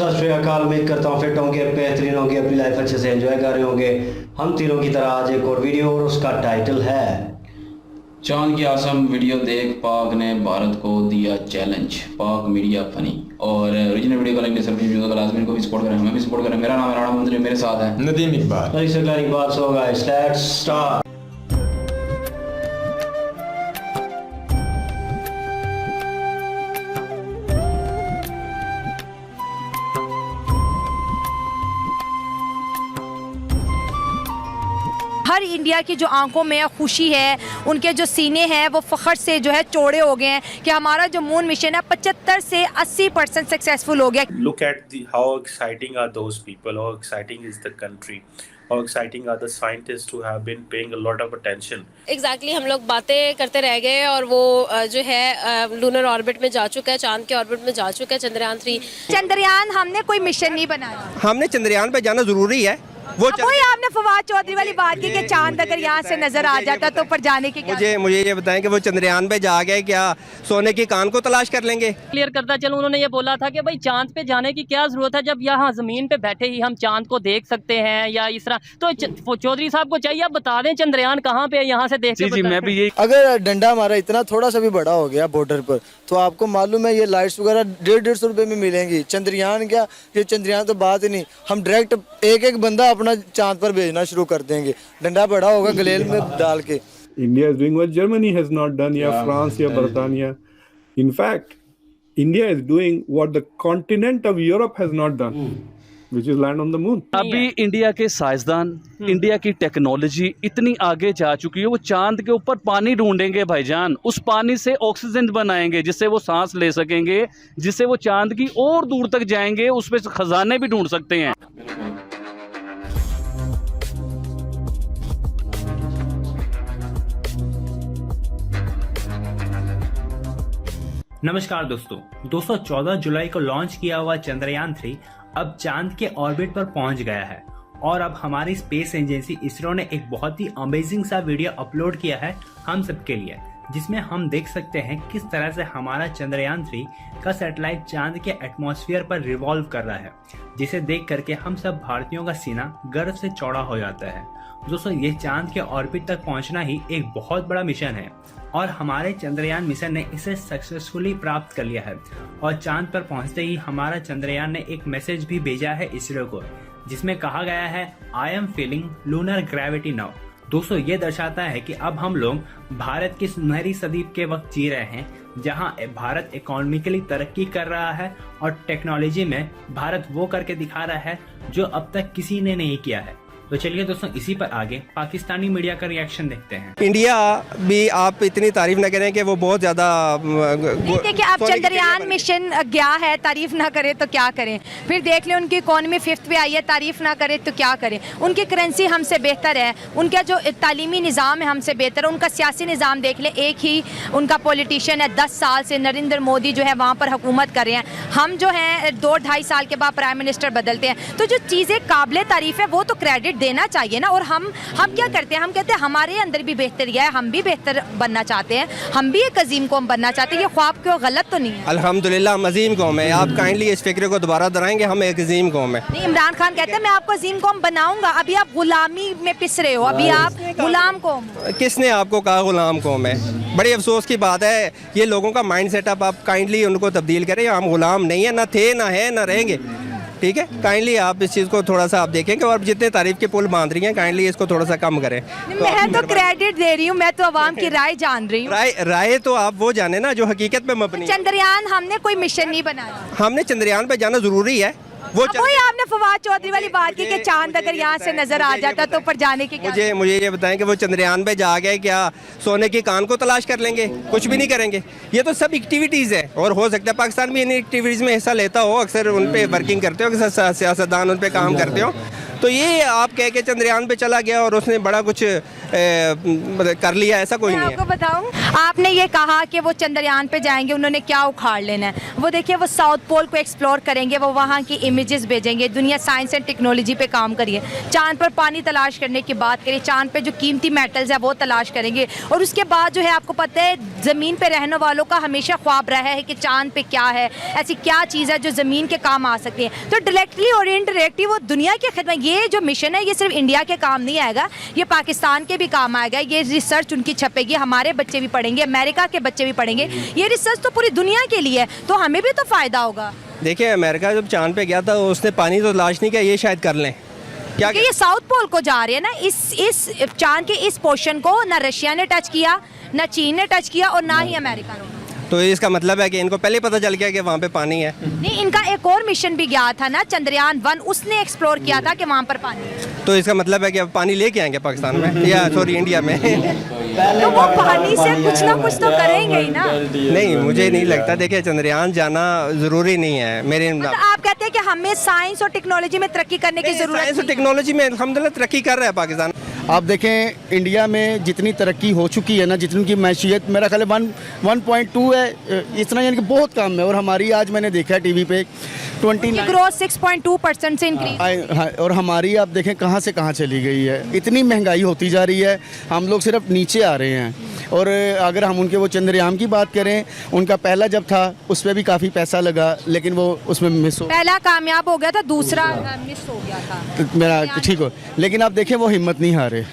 सत श्री अकाल। उम्मीद करता हूँ फिट होंगे, बेहतरीन होंगे, अपनी लाइफ अच्छे से एंजॉय कर रहे होंगे। हम तीनों की तरह आज एक और वीडियो, और उसका टाइटल है चांद की आसम वीडियो देख पाक ने भारत को दिया चैलेंज, पाक मीडिया फनी। और ओरिजिनल वीडियो को लाइक सभी वीडियो को लाजमी को भी सपोर्ट करें, हमें भी सपोर्ट करें। मेरा नाम है राणा मंत्री, मेरे साथ है Nadeem Iqbal. So guys let's start. Her India की जो आंखों में खुशी है, उनके जो सीने हैं वो फ़ख्र से जो है चौड़े हो गए हैं कि हमारा जो मून मिशन है 75 से 80% सक्सेसफुल हो गया। Look at how exciting are those people, how exciting is the country, how exciting are the scientists who have been paying a lot of attention. Exactly, हम लोग बातें करते रह गए और वो जो है लूनर ऑर्बिट में जा चुका है, चांद के ऑर्बिट में जा चुका है चंद्रयान 3। चंद्रयान हमने कोई मिशन नहीं बनाया, हमने चंद्रयान पे जाना जरूरी है। वही आपने फवाद चौधरी वाली बात की कि चांद अगर यहाँ से नजर आ जाता तो पर जाने की मुझे ये बताएं कि वो चंद्रयान पे जा गए, क्या सोने की कान को तलाश कर लेंगे? क्लियर करता चलो, उन्होंने ये बोला था कि भाई चांद पे जाने की क्या जरूरत है जब यहाँ जमीन पे बैठे ही हम चांद को देख सकते हैं या इस तरह। तो चौधरी साहब को चाहिए आप बता दें चंद्रयान कहाँ पे है, यहाँ से देख जी मैं भी यही। अगर डंडा हमारा इतना थोड़ा सा भी बड़ा हो गया बॉर्डर पर, तो आपको मालूम है ये लाइट्स वगैरह 150 रुपए में मिलेंगी। चंद्रयान क्या, ये चंद्रयान तो बात ही नहीं, हम डायरेक्ट एक बंदा अपना चांद पर भेजना शुरू कर देंगे, डंडा बड़ा होगा गलेल में डाल के। India is doing what Germany has not done, या France या Britannia. In fact, India is doing what the continent of Europe has not done, which is land on the moon. अभी इंडिया के साइंसदान, इंडिया की technology इतनी आगे जा चुकी है, वो चांद के ऊपर पानी ढूंढेंगे भाईजान, उस पानी से ऑक्सीजन बनाएंगे जिससे वो सांस ले सकेंगे, जिससे वो चांद की और दूर तक जाएंगे, उस पे खजाने भी ढूंढ सकते हैं। नमस्कार दोस्तों 14 जुलाई को लॉन्च किया हुआ चंद्रयान 3 अब चांद के ऑर्बिट पर पहुंच गया है। और अब हमारी स्पेस एजेंसी इसरो ने एक बहुत ही अमेजिंग सा वीडियो अपलोड किया है हम सबके लिए, जिसमें हम देख सकते हैं किस तरह से हमारा चंद्रयान 3 का सैटेलाइट चांद के एटमॉस्फेयर पर रिवॉल्व कर रहा है, जिसे देख करके हम सब भारतीयों का सीना गर्व से चौड़ा हो जाता है। दोस्तों ये चांद के ऑर्बिट तक पहुंचना ही एक बहुत बड़ा मिशन है और हमारे चंद्रयान मिशन ने इसे सक्सेसफुली प्राप्त कर लिया है। और चांद पर पहुंचते ही हमारा चंद्रयान ने एक मैसेज भी भेजा है इसरो को, जिसमें कहा गया है I am feeling lunar gravity now. दोस्तों ये दर्शाता है कि अब हम लोग भारत की सुनहरी सदी के वक्त जी रहे हैं, जहां भारत इकोनॉमिकली तरक्की कर रहा है और टेक्नोलॉजी में भारत वो करके दिखा रहा है जो अब तक किसी ने नहीं किया है। तो चलिए दोस्तों इसी पर आगे पाकिस्तानी मीडिया का रिएक्शन देखते हैं। इंडिया भी आप इतनी तारीफ न करें कि वो बहुत ज्यादा देखिए, आप चंद्रयान मिशन गया है, तारीफ ना करें तो क्या करें? फिर देख लें उनकी इकोनॉमी 5th पे आई है, तारीफ ना करें तो क्या करें? उनकी करेंसी हमसे बेहतर है, उनका जो तालीमी निज़ाम है हमसे बेहतर है, उनका सियासी निज़ाम देख लें, एक ही उनका पॉलिटिशियन है, 10 साल से नरेंद्र मोदी जो है वहाँ पर हुकूमत कर रहे हैं। हम जो है 2-2.5 साल के बाद प्राइम मिनिस्टर बदलते हैं। तो जो चीज़ें काबिल तारीफ है वो तो क्रेडिट देना चाहिए ना। और हम क्या करते हैं, हम कहते हैं हमारे अंदर भी बेहतरी है, हम भी बेहतर बनना चाहते हैं, हम भी एक अजीम कौम बनना चाहते हैं। ये ख्वाब क्यों गलत तो नहीं है? अल्हम्दुलिल्लाह हम अजीम कौम है। आप काइंडली इस फिक्र को दोबारा दोहराएंगे, हम एक अजीम कौम है। नहीं, इमरान खान कहते हैं मैं आपको अजीम कौम बनाऊंगा, अभी आप गुलामी में पिस रहे हो, अभी आप गुलाम कौम। किसने आपको कहा गुलाम कौम है? बड़ी अफसोस की बात है, ये लोगों का माइंड सेटअप आप काइंडली उनको तब्दील करें। हम गुलाम नहीं है, ना थे, ना है, ना रहेंगे। ठीक है, काइंडली आप इस चीज़ को थोड़ा सा आप देखेंगे और जितने तारीफ के पुल बांध रही हैं काइंडली इसको थोड़ा सा कम करें। मैं तो क्रेडिट दे रही हूँ, मैं तो अवाम की राय जान रही हूँ। राय तो आप वो जाने ना जो हकीकत पे मबनी। चंद्रयान हमने कोई मिशन नहीं बनाया, हमने चंद्रयान पे जाना जरूरी है। वही आपने फवाद चौधरी वाली बात की कि चांद अगर यहाँ से नजर आ जाता तो पर जाने की मुझे ये बताएं कि वो चंद्रयान पे जा गए, क्या सोने की कान को तलाश कर लेंगे? कुछ भी नहीं करेंगे। ये तो सब एक्टिविटीज़ है और हो सकता है पाकिस्तान भी इन एक्टिविटीज़ में हिस्सा लेता हो, अक्सर उन पे वर्किंग करते हो, सियासतदान उन पे काम करते हो। तो ये आप कह के चंद्रयान पे चला गया और उसने बड़ा कुछ कर लिया, ऐसा कोई नहीं है। आपको बताऊं, आपने ये कहा कि वो चंद्रयान पे जाएंगे, उन्होंने क्या उखाड़ लेना है? वो देखिए वो साउथ पोल को एक्सप्लोर करेंगे, वो वहाँ की इमेजेस भेजेंगे, दुनिया साइंस एंड टेक्नोलॉजी पे काम करिए, चांद पर पानी तलाश करने की बात करिए, चांद पे जो कीमती मेटल्स है वो तलाश करेंगे। और उसके बाद जो है आपको पता है ज़मीन पे रहने वालों का हमेशा ख्वाब रहा है कि चांद पे क्या है, ऐसी क्या चीज़ है जो ज़मीन के काम आ सकती है। तो डायरेक्टली और इनडायरेक्टली वो दुनिया की खिदमत, ये जो मिशन है ये सिर्फ इंडिया के काम नहीं आएगा, ये पाकिस्तान के भी काम आएगा। ये रिसर्च उनकी छपेगी, हमारे बच्चे भी पढ़ेंगे, अमेरिका के बच्चे भी पढ़ेंगे। ये रिसर्च तो पूरी दुनिया के लिए है, तो हमें भी तो फ़ायदा होगा। देखिए अमेरिका जब चांद पे गया था उसने पानी तो तलाश नहीं किया, ये शायद कर लें क्या? ये साउथ पोल को जा रहे हैं ना, इस चांद के इस पोर्शन को ना रशिया ने टच किया, ना चीन ने टच किया और ना ही अमेरिका ने। तो इसका मतलब है कि इनको पहले पता चल गया कि वहाँ पे पानी है। नहीं, इनका एक और मिशन भी गया था ना, चंद्रयान 1, उसने एक्सप्लोर किया था कि वहाँ पर पानी है। तो इसका मतलब है कि अब पानी लेके आएंगे पाकिस्तान में या सॉरी इंडिया में। तो वो पानी से कुछ ना कुछ तो करेंगे ही ना। नहीं मुझे नहीं लगता, देखिए चंद्रयान जाना जरूरी नहीं है मेरे। मतलब आप कहते हैं कि हमें साइंस और टेक्नोलॉजी में तरक्की करने की जरूरत है। साइंस और टेक्नोलॉजी में अल्हम्दुलिल्लाह तरक्की कर रहा है पाकिस्तान। आप देखें इंडिया में जितनी तरक्की हो चुकी है ना, जितनी की मैशियत मेरा ख्याल है 1.2 है, इतना यानी कि बहुत कम है। और हमारी आज मैंने देखा है टीवी पे 29 ग्रोथ 6.2% से इंक्रीज। हाँ, और हमारी आप देखें कहाँ से कहाँ चली गई है, इतनी महंगाई होती जा रही है, हम लोग सिर्फ नीचे आ रहे हैं। और अगर हम उनके वो चंद्रयान की बात करें, उनका पहला जब था उस पर भी काफ़ी पैसा लगा, लेकिन वो उसमें मिस हो, पहला कामयाब हो गया था, दूसरा मिस हो गया था मेरा ठीक हो। लेकिन आप देखें वो हिम्मत नहीं हारे,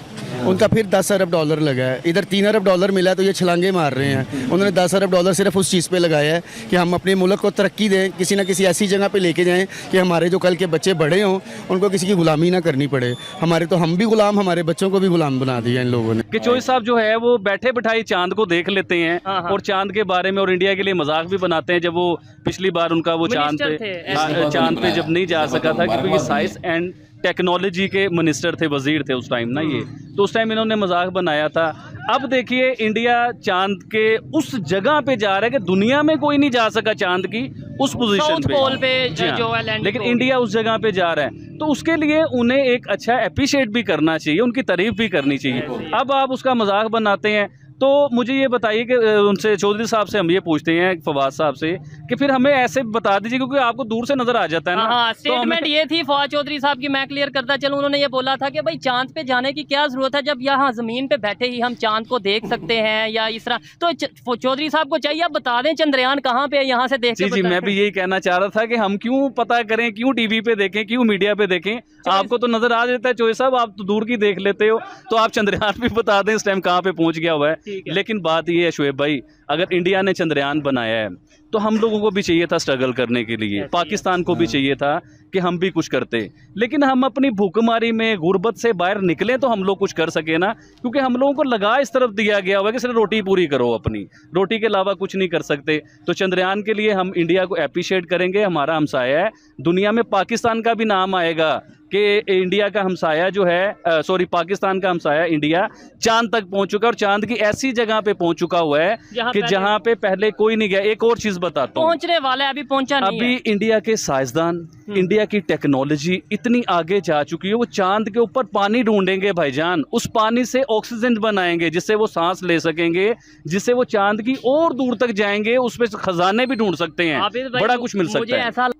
उनका फिर 10 अरब डॉलर लगा है, इधर 3 अरब डॉलर मिला है तो ये छलांगे मार रहे हैं। उन्होंने 10 अरब डॉलर सिर्फ उस चीज़ पे लगाया है कि हम अपने मुल्क को तरक्की दें, किसी ना किसी ऐसी जगह पे लेके जाएं कि हमारे जो कल के बच्चे बड़े हों उनको किसी की गुलामी ना करनी पड़े। हमारे तो हम भी गुलाम, हमारे बच्चों को भी गुलाम बना दिया इन लोगों ने। कि चोई साहब जो है वो बैठे बिठाई चांद को देख लेते हैं और चांद के बारे में और इंडिया के लिए मजाक भी बनाते हैं। जब वो पिछली बार उनका वो चांद पे जब नहीं जा सका था, क्योंकि ये साइंस एंड टेक्नोलॉजी के मिनिस्टर थे, वजीर थे उस टाइम ना, ये तो उस टाइम इन्होंने मजाक बनाया था। अब देखिए इंडिया चांद के उस जगह पे जा रहा है कि दुनिया में कोई नहीं जा सका चांद की उस पोजीशन पे, पोल पे जो है, लेकिन इंडिया उस जगह पे जा रहा है। तो उसके लिए उन्हें एक अच्छा अप्रिशिएट भी करना चाहिए, उनकी तारीफ भी करनी चाहिए। अब आप उसका मजाक बनाते हैं। तो मुझे ये बताइए कि उनसे चौधरी साहब से हम ये पूछते हैं फवाद साहब से कि फिर हमें ऐसे बता दीजिए, क्योंकि आपको दूर से नजर आ जाता है ना। हाँ, स्टेटमेंट ये थी फवाद चौधरी साहब की, मैं क्लियर करता चलूं। उन्होंने ये बोला था कि भाई चांद पे जाने की क्या जरूरत है जब यहाँ जमीन पे बैठे ही हम चांद को देख सकते हैं या इस तरह। तो चौधरी साहब को चाहिए आप बता दें चंद्रयान कहाँ पे है, यहाँ से देख। जी मैं भी यही कहना चाह रहा था कि हम क्यों पता करें, क्यों टीवी पे देखें, क्यों मीडिया पे देखें। आपको तो नजर आ जाता है चौधरी साहब, आप तो दूर की देख लेते हो, तो आप चंद्रयान भी बता दें इस टाइम कहाँ पे पहुंच गया हुआ है। लेकिन बात ये है शुएब भाई, अगर इंडिया ने चंद्रयान बनाया है तो हम लोगों को भी चाहिए था स्ट्रगल करने के लिए, पाकिस्तान को भी चाहिए था कि हम भी कुछ करते। लेकिन हम अपनी भूखमरी में गुर्बत से बाहर निकले तो हम लोग कुछ कर सके ना, क्योंकि हम लोगों को लगा इस तरफ दिया गया हुआ कि सिर्फ रोटी पूरी करो, अपनी रोटी के अलावा कुछ नहीं कर सकते। तो चंद्रयान के लिए हम इंडिया को अप्रिशिएट करेंगे, हमारा हमसाया है, दुनिया में पाकिस्तान का भी नाम आएगा कि इंडिया का हमसाया जो है सॉरी पाकिस्तान का हमसाया इंडिया चांद तक पहुंच चुका है, और चांद की ऐसी जगह पे पहुंच चुका हुआ है कि जहां पे पहले कोई नहीं गया। एक और चीज बताता हूं, पहुंचने वाला है, अभी पहुंचा नहीं अभी है। इंडिया के साइंसदान, इंडिया की टेक्नोलॉजी इतनी आगे जा चुकी है, वो चांद के ऊपर पानी ढूंढेंगे भाईजान, उस पानी से ऑक्सीजन बनाएंगे जिससे वो सांस ले सकेंगे, जिससे वो चांद की और दूर तक जाएंगे, उस पे खजाने भी ढूंढ सकते हैं, बड़ा कुछ मिल सकता है।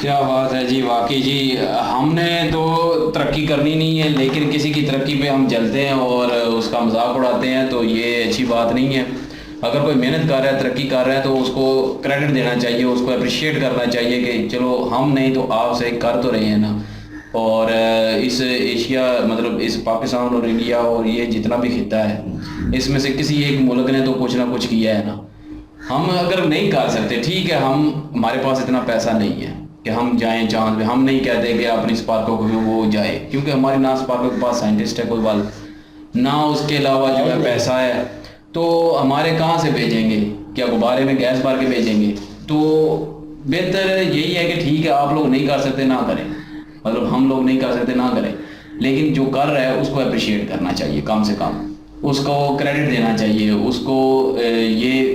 क्या बात है जी, वाकई जी हमने तो तरक्की करनी नहीं है, लेकिन किसी की तरक्की पे हम जलते हैं और उसका मजाक उड़ाते हैं, तो ये अच्छी बात नहीं है। अगर कोई मेहनत कर रहा है, तरक्की कर रहा है, तो उसको क्रेडिट देना चाहिए, उसको अप्रिशिएट करना चाहिए कि चलो हम नहीं तो आप से कर तो रहे हैं ना। और इस एशिया मतलब इस पाकिस्तान और इंडिया और ये जितना भी खिता है, इसमें से किसी एक मुल्क ने तो कुछ ना कुछ किया है ना। हम अगर नहीं कर सकते, ठीक है, हमारे पास इतना पैसा नहीं है कि हम जाएं चांद पे, हम नहीं कहते कि अपनी स्पार्को को भी वो जाए, क्योंकि हमारी ना स्पार्को के पास साइंटिस्ट है कोई वाल ना, उसके अलावा जो है पैसा है, तो हमारे कहाँ से भेजेंगे? क्या गुब्बारे में गैस भर के भेजेंगे? तो बेहतर यही है कि ठीक है आप लोग नहीं कर सकते ना करें, मतलब हम लोग नहीं कर सकते ना करें, लेकिन जो कर रहा है उसको अप्रिशिएट करना चाहिए, कम से कम उसको क्रेडिट देना चाहिए, उसको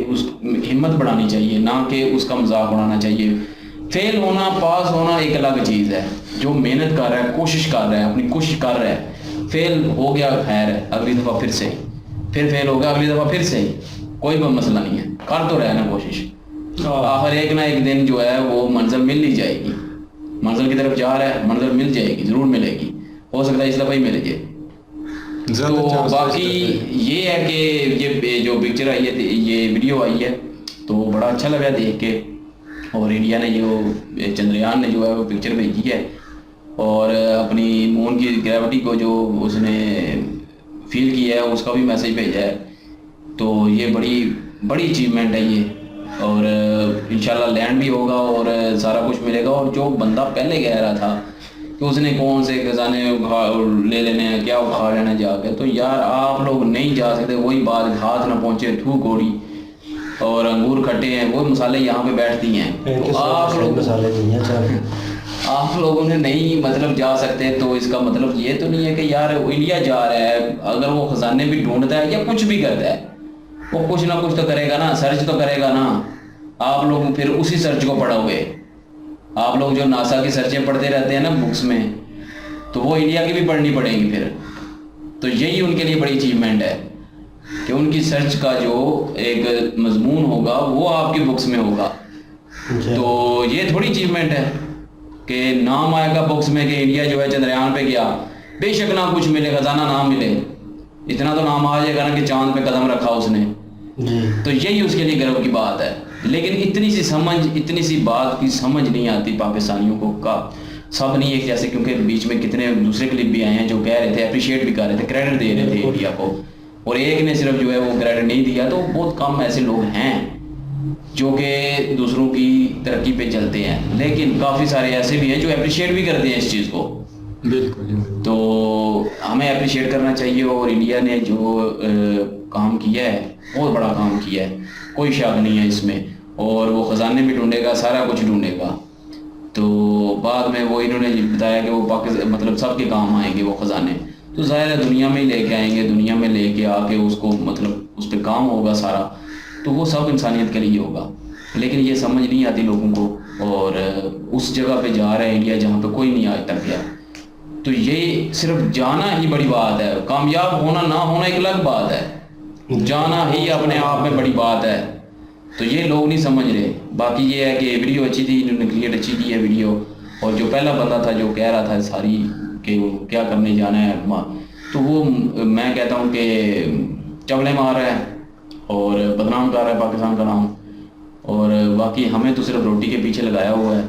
उस हिम्मत बढ़ानी चाहिए, ना कि उसका मजाक उड़ाना चाहिए। फेल होना पास होना एक अलग चीज़ है, जो मेहनत कर रहा है, कोशिश कर रहा है, अपनी कोशिश कर रहा है, फेल हो गया खैर है, अगली दफ़ा फिर फेल हो गया, अगली दफ़ा फिर से ही, कोई मसला नहीं है, कर तो रहा है ना कोशिश। आखिर एक ना एक दिन जो है वो मंजिल मिल ही जाएगी, मंजिल की तरफ जा रहा है, मंजिल मिल जाएगी, ज़रूर मिलेगी, हो सकता है इस दफ़ा ही मिल जाए। तो बाकी ये है कि ये जो पिक्चर आई है, ये वीडियो आई है, तो बड़ा अच्छा लगा देख के। और इंडिया ने जो चंद्रयान ने जो है वो पिक्चर भेजी है और अपनी मून की ग्रेविटी को जो उसने फील किया है उसका भी मैसेज भेजा है। तो ये बड़ी अचीवमेंट है ये, और इंशाल्लाह लैंड भी होगा और सारा कुछ मिलेगा। और जो बंदा पहले कह रहा था कि उसने कौन से खजाने ले लेने हैं, क्या उखाड़ लेना जाकर, तो यार आप लोग नहीं जा सकते। वही बात, हाथ ना पहुँचे थू गोड़ी और अंगूर खट्टे हैं, वो मसाले यहाँ पे बैठती हैं। तो आप लोग मसाले नहीं है, आप लोगों ने नहीं मतलब जा सकते, तो इसका मतलब ये तो नहीं है कि यार इंडिया जा रहा है, अगर वो खजाने भी ढूंढता है या कुछ भी करता है, वो कुछ ना कुछ तो करेगा ना, सर्च तो करेगा ना। आप लोग फिर उसी सर्च को पढ़ोगे। आप लोग जो नासा की सर्चें पढ़ते रहते हैं ना बुक्स में, तो वो इंडिया की भी पढ़नी पड़ेगी फिर। तो यही उनके लिए बड़ी अचीवमेंट है कि उनकी सर्च का जो एक मजमून होगा वो आपकी बुक्स में होगा। तो ये थोड़ी अचीवमेंट है कि नाम आएगा बुक्स में कि इंडिया जो है चंद्रयान पे गया, बेशक ना कुछ मिले, खजाना ना मिले, इतना तो नाम आ जाएगा ना कि चांद पे कदम रखा उसने। तो यही उसके लिए गर्व की बात है। लेकिन इतनी सी बात की समझ नहीं आती पाकिस्तानियों को का, सब नहीं एक जैसे, क्योंकि बीच में कितने दूसरे क्लिप भी आए हैं जो कह रहे थे, अप्रिशिएट भी कर रहे थे, क्रेडिट दे रहे थे इंडिया को, और एक ने सिर्फ जो है वो क्रेडिट नहीं दिया। तो बहुत कम ऐसे लोग हैं जो कि दूसरों की तरक्की पे चलते हैं, लेकिन काफ़ी सारे ऐसे भी हैं जो अप्रिशिएट भी करते हैं इस चीज़ को। बिल्कुल। तो हमें अप्रिशिएट करना चाहिए, और इंडिया ने जो काम किया है बहुत बड़ा काम किया है, कोई शक नहीं है इसमें। और वो ख़जाने भी ढूंढेगा, सारा कुछ ढूंढेगा। तो बाद में वो इन्होंने बताया कि वो पाकिस्तान मतलब सबके काम आएंगे वो ख़जाने, तो ज़ाहिर है दुनिया में ही लेके आएंगे, दुनिया में लेके आके उसको मतलब उस पर काम होगा सारा, तो वो सब इंसानियत के लिए होगा। लेकिन ये समझ नहीं आती लोगों को, और उस जगह पे जा रहे हैं इंडिया जहाँ पे कोई नहीं आज तक गया। तो ये सिर्फ जाना ही बड़ी बात है, कामयाब होना ना होना एक अलग बात है, जाना ही अपने आप में बड़ी बात है। तो ये लोग नहीं समझ रहे। बाकी ये है कि वीडियो अच्छी थी, इन्होंने क्रिएट अच्छी की है वीडियो। और जो पहला बंदा था जो कह रहा था सारी कि वो क्या करने जाना है, तो वो मैं कहता हूँ कि चवले मार रहा है और बदनाम कर रहा है पाकिस्तान का नाम। और बाकी हमें तो सिर्फ रोटी के पीछे लगाया हुआ है,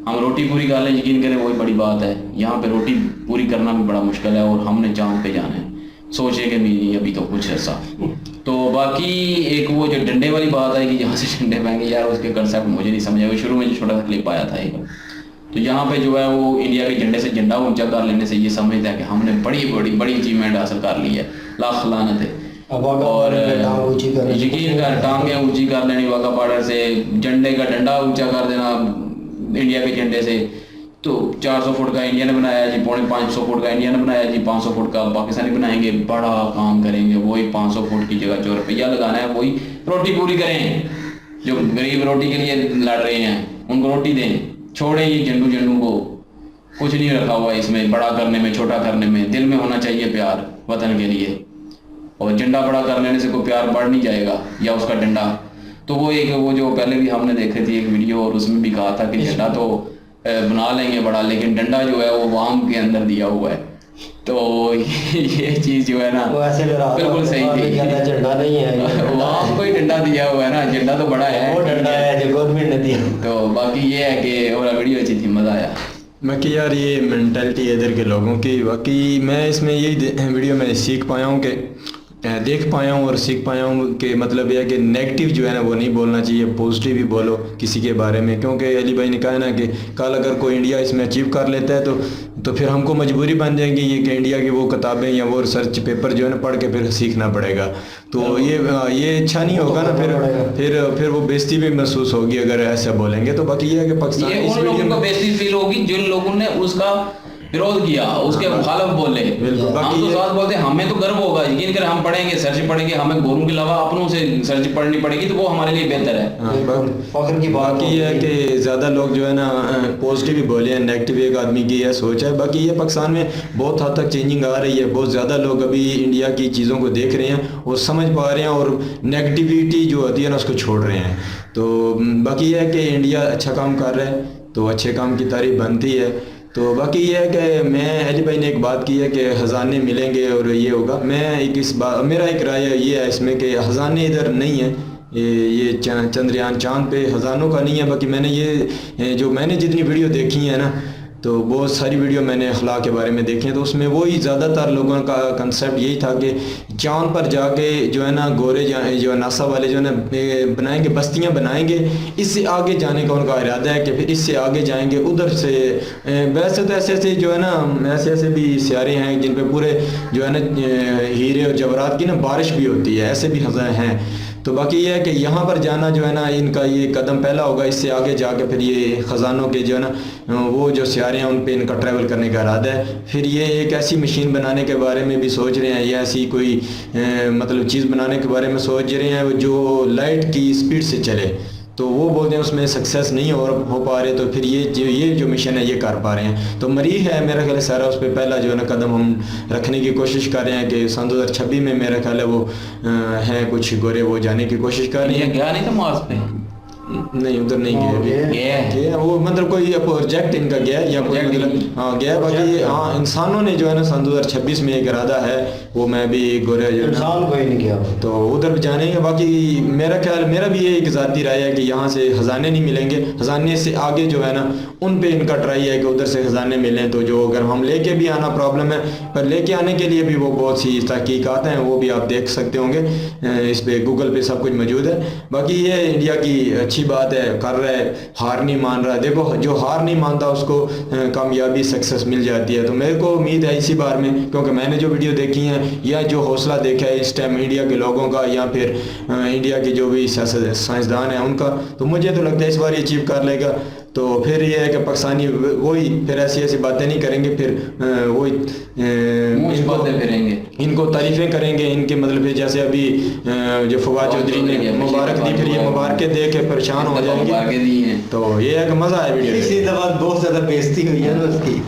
हम रोटी पूरी कर लें, यकीन करें वही बड़ी बात है। यहाँ पे रोटी पूरी करना भी बड़ा मुश्किल है, और हमने चांद पे जाना है, सोचे कि मेरी अभी तो कुछ ऐसा। तो बाकी एक वो जो डंडे वाली बात है कि यहाँ से डंडे पाएंगे, यार उसके कंसेप्ट मुझे नहीं समझ आया। शुरू में जो छोटा सा क्लिप आया था एक, तो यहाँ पे जो है वो इंडिया के झंडे से झंडा ऊंचा कर लेने से ये समझता है कि हमने बड़ी अचीवमेंट हासिल कर ली है, लाख लानत है। और यकीन कर टांगे ऊंची कर लेनी वाघा बॉर्डर से, झंडे का डंडा ऊंचा कर देना इंडिया के झंडे से। तो 400 फुट का इंडिया ने बनाया जी, 550 फुट का इंडिया ने बनाया जी, 500 फुट का पाकिस्तानी बनाएंगे, बड़ा काम करेंगे। वही 500 फुट की जगह जो रुपया लगाना है वही रोटी पूरी करें। जो गरीब रोटी के लिए लड़ रहे हैं उनको रोटी दें, छोड़ें ये झंडू को। कुछ नहीं रखा हुआ इसमें बड़ा करने में, छोटा करने में। दिल में होना चाहिए प्यार वतन के लिए, और झंडा बड़ा कर लेने से कोई प्यार बढ़ नहीं जाएगा, या उसका डंडा। तो वो जो पहले भी हमने देखी थी एक वीडियो, और उसमें भी कहा था कि झंडा तो बना लेंगे बड़ा, लेकिन डंडा जो है वो वाम के अंदर दिया हुआ है। तो ये चीज़ जो है ना बिल्कुल सही थी, झंडा नहीं है, वाम को ही डंडा दिया हुआ है ना, झंडा तो बड़ा है, वो डंडा है जो गवर्नमेंट ने दिया। तो बाकी ये है कि और वीडियो अच्छी थी, मज़ा आया। बाकी यार ये मेंटालिटी है इधर के लोगों की। बाकी मैं इसमें यही वीडियो में सीख पाया हूँ कि देख पाया हूँ और सीख पाया हूँ कि मतलब यह है कि नेगेटिव जो है ना वो नहीं बोलना चाहिए, पॉजिटिव ही बोलो किसी के बारे में। क्योंकि अली भाई ने कहा ना कि कल अगर कोई इंडिया इसमें अचीव कर लेता है तो फिर हमको मजबूरी बन जाएगी ये कि इंडिया की वो किताबें या वो रिसर्च पेपर जो है ना पढ़ के फिर सीखना पड़ेगा। तो ये अच्छा नहीं होगा ना, फिर वो बेइज्जती भी महसूस होगी अगर ऐसा बोलेंगे। तो बाकी ये है कि पाकिस्तान उन लोगों को बेइज्जती फील होगी जिन लोगों ने उसका विरोध किया, उसके मुखालफ बोले, हम तो साथ बोलते हमें तो गर्व होगा, यकीन करें हम पढ़ेंगे, सर्च पढ़ेंगे, हमें गोरों के अलावा अपनों से सर्च पढ़नी पड़ेगी तो वो हमारे लिए बेहतर है। फख्र की बात ये है कि ज़्यादा लोग जो है ना पॉजिटिव ही बोले हैं, नेगेटिव एक आदमी की यह सोच है। बाकी ये पाकिस्तान में बहुत हद तक चेंजिंग आ रही है, बहुत ज़्यादा लोग अभी इंडिया की चीज़ों को देख रहे हैं और समझ पा रहे हैं और नेगेटिविटी जो होती है ना उसको छोड़ रहे हैं। तो बाकी ये है कि इंडिया अच्छा काम कर रहा है तो अच्छे काम की तारीफ बनती है। तो बाकी ये है कि मैं अली भाई ने एक बात की है कि खजाने मिलेंगे और ये होगा। मैं एक इस बात मेरा एक राय ये है इसमें कि खजाने इधर नहीं है, ये चंद्रयान चांद पे खजानों का नहीं है। बाकी मैंने ये जो मैंने जितनी वीडियो देखी है ना तो बहुत सारी वीडियो मैंने अखलाक के बारे में देखी है, तो उसमें वही ज़्यादातर लोगों का कंसेप्ट यही था कि चांद पर जाके जो है ना गोरे जो नासा वाले जो है ना बनाएंगे, बस्तियां बनाएंगे, इससे आगे जाने का उनका इरादा है कि फिर इससे आगे जाएंगे उधर से। वैसे तो ऐसे ऐसे जो है ना ऐसे भी सियारे हैं जिन पे पूरे जो है ना हीरे और जवाहरात की ना बारिश भी होती है, ऐसे भी खजाने हैं। तो बाकी ये है कि यहाँ पर जाना जो है ना इनका ये कदम पहला होगा, इससे आगे जाके फिर ये ख़जानों के जो है ना वो जो सियारे हैं उन पे इनका ट्रैवल करने का इरादा है। फिर ये एक ऐसी मशीन बनाने के बारे में भी सोच रहे हैं या ऐसी कोई मतलब चीज़ बनाने के बारे में सोच रहे हैं जो लाइट की स्पीड से चले। तो वो बोलते हैं उसमें सक्सेस नहीं हो पा रहे, तो फिर ये जो मिशन है ये कर पा रहे हैं। तो मरीज है मेरा ख्याल है सारा उस पर पहला जो है ना कदम हम रखने की कोशिश कर रहे हैं कि सन 2026 में मेरा ख्याल है वो हैं कुछ गोरे वो जाने की कोशिश कर रहे हैं। गया नहीं था मार्स पे? नहीं उधर नहीं गया वो मतलब कोई प्रोजेक्ट इनका गया या कोई मतलब हाँ गया। बाकी हाँ इंसानों ने जो है ना सन 2026 में एक इरादा है वो मैं भी गोरे इंसान कोई नहीं गया तो उधर भी जाने का। बाकी मेरा भी ये एक ज़ाती राय है कि यहाँ से खजाने नहीं मिलेंगे, खजाने से आगे जो है ना उन पे इनका ट्राई है कि उधर से खजाने मिलें। तो जो अगर हम लेके भी आना प्रॉब्लम है, पर लेके आने के लिए भी वो बहुत सी तहकीकात हैं, वो भी आप देख सकते होंगे इस पे गूगल पे सब कुछ मौजूद है। बाकी ये इंडिया की अच्छी बात है, कर रहा है, हार नहीं मान रहा। देखो जो हार नहीं मानता उसको कामयाबी सक्सेस मिल जाती है। तो मेरे को उम्मीद है इसी बार में, क्योंकि मैंने जो वीडियो देखी है या जो हौसला देखा है इस टाइम इंडिया के लोगों का या फिर इंडिया के जो भी साइंसदान हैं उनका, तो मुझे तो लगता है इस बार ये अचीव कर लेगा। तो फिर ये है कि पाकिस्तानी वही फिर ऐसी बातें नहीं करेंगे, फिर वही इनको तारीफ़ें करेंगे इनके मतलब फिर जैसे अभी जो फवाद चौधरी ने मुबारक दी, फिर ये मुबारक दे के परेशान हो जाएंगे। तो ये है कि मज़ा आया वीडियो। इसी दफ़ा बहुत ज़्यादा बेइज्जती हुई है ना उसकी।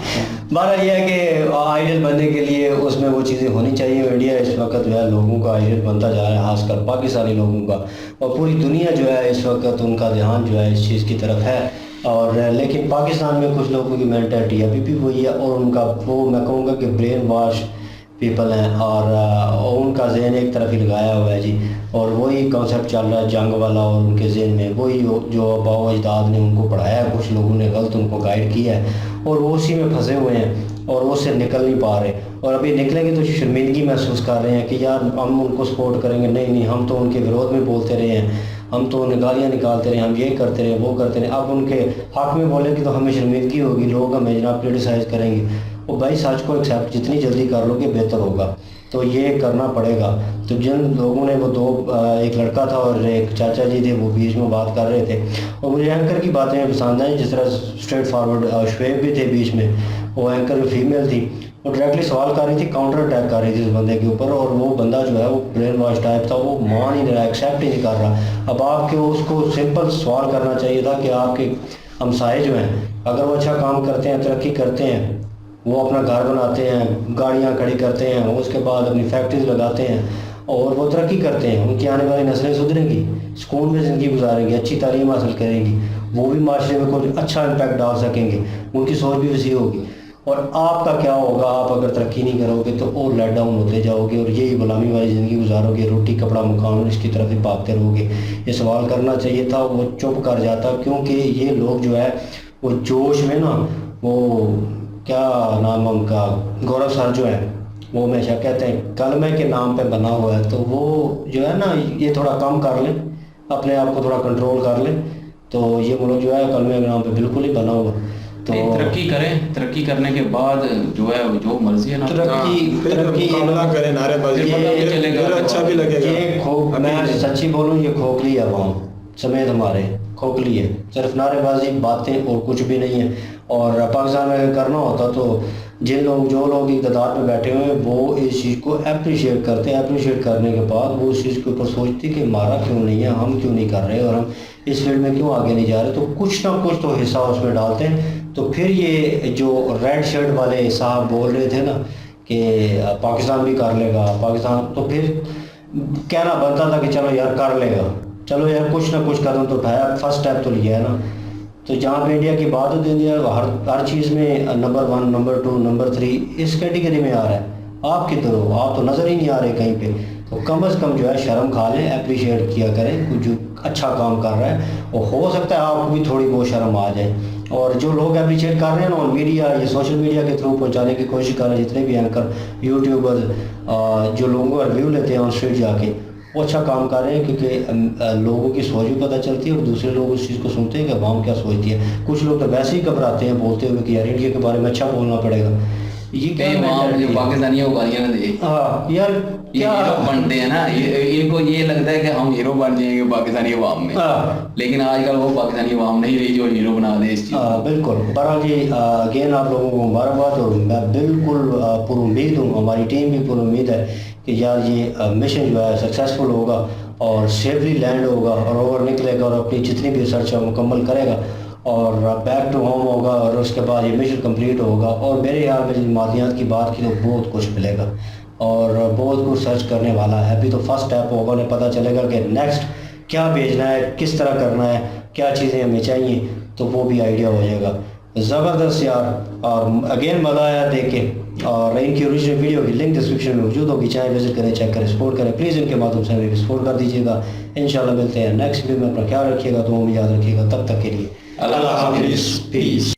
बहरहाल ये है कि आइडल बनने के लिए उसमें वो चीज़ें होनी चाहिए। इंडिया इस वक्त जो है लोगों का आइडल बनता जा रहा है, खासकर पाकिस्तानी लोगों का, और पूरी दुनिया जो है इस वक्त उनका ध्यान जो है इस चीज़ की तरफ है। और लेकिन पाकिस्तान में कुछ लोगों की मेंटालिटी अभी भी वही है और उनका वो मैं कहूँगा कि ब्रेन वॉश पीपल हैं और उनका जहन एक तरफ ही लगाया हुआ है जी, और वही कॉन्सेप्ट चल रहा है जंग वाला, और उनके जहन में वही जो आबाओ अजदाद ने उनको पढ़ाया है, कुछ लोगों ने गलत उनको गाइड किया है और वो उसी में फंसे हुए हैं और वो उससे निकल नहीं पा रहे। और अभी निकलेंगे तो शर्मिंदगी महसूस कर रहे हैं कि यार हम उनको सपोर्ट करेंगे, नहीं हम तो उनके विरोध में बोलते रहे हैं, हम तो गालियाँ निकालते रहे, हम ये करते रहे वो करते रहे। अब उनके हक में बोलेंगे तो हमें शर्मिंदगी होगी, लोग हमें जनाब क्रिटिसाइज़ करेंगे। और भाई सच को एक्सेप्ट जितनी जल्दी कर लोगे बेहतर होगा, तो ये करना पड़ेगा। तो जिन लोगों ने वो एक लड़का था और एक चाचा जी थे वो बीच में बात कर रहे थे, और मुझे एंकर की बातें पसंद आई, जिस तरह स्ट्रेट फॉरवर्ड शुएब भी थे बीच में, वो एंकर फीमेल थी, वो डायरेक्टली सवाल कर रही थी, काउंटर अटैक कर रही थी उस बंदे के ऊपर, और वो बंदा जो है वो ब्रेन वॉश टाइप था, वो मान ही नहीं रहा, एक्सेप्ट ही नहीं कर रहा। अब आपके उसको सिंपल सवाल करना चाहिए था कि आपके हमसाए जो हैं अगर वो अच्छा काम करते हैं, तरक्की करते हैं, वो अपना घर बनाते हैं, गाड़ियाँ खड़ी करते हैं, उसके बाद अपनी फैक्ट्रीज लगाते हैं और वो तरक्की करते हैं, उनकी आने वाली नस्लें सुधरेंगी, सुकून में ज़िंदगी गुजारेंगी, अच्छी तालीम हासिल करेंगी, वो भी माशरे में कुछ अच्छा इम्पैक्ट डाल सकेंगे, उनकी सोच भी वसी होगी। और आपका क्या होगा, आप अगर तरक्की नहीं करोगे तो और लेट डाउन होते जाओगे और यही गुलामी वाली ज़िंदगी गुजारोगे, रोटी कपड़ा मकान इसकी तरफ ही भागते रहोगे। ये सवाल करना चाहिए था, वो चुप कर जाता, क्योंकि ये लोग जो है वो जोश में ना, वो क्या नाम है उनका, गौरव सर जो है वो हमेशा कहते हैं कलमे के नाम पे बना हुआ है, तो वो जो है ना ये थोड़ा कम कर लें, अपने आप को थोड़ा कंट्रोल कर लें, तो ये मुल्क जो है कलमे के नाम पे बिल्कुल ही बना हुआ। तो तरक्की करें, तरक्की करने के बाद जो है जो मर्जी है ना तरक्की करें, नारेबाजी चलेगा, अच्छा भी लगेगा। ये मैं सच्ची बोलूँ, ये खोखली है अवाम समेत हमारे खोखली है, सिर्फ नारेबाजी बातें और कुछ भी नहीं है। और पाकिस्तान में अगर करना होता तो जो लोग इक़्तिदार पे बैठे हुए हैं वो इस चीज़ को अप्रिशिएट करते हैं। अप्रिशिएट करने के बाद वो उस चीज़ के ऊपर सोचते कि हमारा क्यों नहीं है, हम क्यों नहीं कर रहे और हम इस फील्ड में क्यों आगे नहीं जा रहे, तो कुछ ना कुछ तो हिस्सा उसमें डालते हैं। तो फिर ये जो रेड शर्ट वाले साहब बोल रहे थे ना कि पाकिस्तान भी कर लेगा, पाकिस्तान, तो फिर कहना बनता था कि चलो यार कर लेगा, चलो यार कुछ ना कुछ कदम तो उठाया, फर्स्ट स्टेप तो लिया है ना। तो जहाँ पे इंडिया की बात होती है, इंडिया हर चीज़ में नंबर 1, नंबर 2, नंबर 3 इस कैटेगरी में आ रहा है। आप किधर हो, आप तो नज़र ही नहीं आ रहे कहीं पे। तो कम से कम जो है शर्म खा लें, अप्रिशिएट किया करें कुछ जो अच्छा काम कर रहा है, और हो सकता है आपको भी थोड़ी बहुत शर्म आ जाए। और जो लोग अप्रिशिएट कर रहे हैं ना, मीडिया ये सोशल मीडिया के थ्रू पहुँचाने की कोशिश कर रहे हैं, जितने भी एंकर, यूट्यूबर जो लोगों का रिव्यू लेते हैं ऑन स्ट्रीट जाके, वो अच्छा काम कर रहे हैं, क्योंकि लोगों की सोच भी पता चलती है और दूसरे लोग उस चीज़ को सुनते हैं कि अवाम क्या सोचती है। कुछ लोग तो वैसे ही घबराते हैं बोलते हुए कि यार इंडिया के बारे में अच्छा बोलना पड़ेगा। ये क्या पाकिस्तानियों को गालियां ना दे। हाँ यार, ये हीरो बनते हैं ना, इनको ये लगता है कि हम हीरो बन जाएंगे पाकिस्तानी अवाम में, लेकिन आजकल वो पाकिस्तानी अवाम नहीं रही जो हीरो बना दे इस चीज़। बिल्कुल। बहरहाल जी अगेन आप लोगों को मुबारकबाद, और मैं बिल्कुल पुरुम्मीद हूँ, हमारी टीम भी पुरुम्मीद है कि यार ये मिशन जो है सक्सेसफुल होगा और सेफली लैंड होगा और ओवर निकलेगा और अपनी जितनी भी रिसर्च है मुकम्मल करेगा और बैक टू होम होगा, और उसके बाद ये मिशन कंप्लीट होगा। और मेरे ख्याल में जिन मादियात की बात की तो बहुत कुछ मिलेगा और बहुत कुछ सर्च करने वाला है। अभी तो फर्स्ट स्टेप होगा, उन्हें पता चलेगा कि नेक्स्ट क्या भेजना है, किस तरह करना है, क्या चीज़ें हमें चाहिए, तो वो भी आइडिया हो जाएगा। ज़बरदस्त यार, और अगेन मज़ा आया देख के। और इनकी ओरिजिनल वीडियो की लिंक डिस्क्रिप्शन में मौजूद होगी, चाहे विजिट करें, चेक करें, सपोर्ट करें। प्लीज़ इनके माध्यम से हमें सपोर्ट कर दीजिएगा। इंशाल्लाह मिलते हैं नेक्स्ट वीडियो में। अपना ख्याल रखिएगा, तो हमें याद रखिएगा। तब तक के लिए अल्लाह हाफिज़, पीस।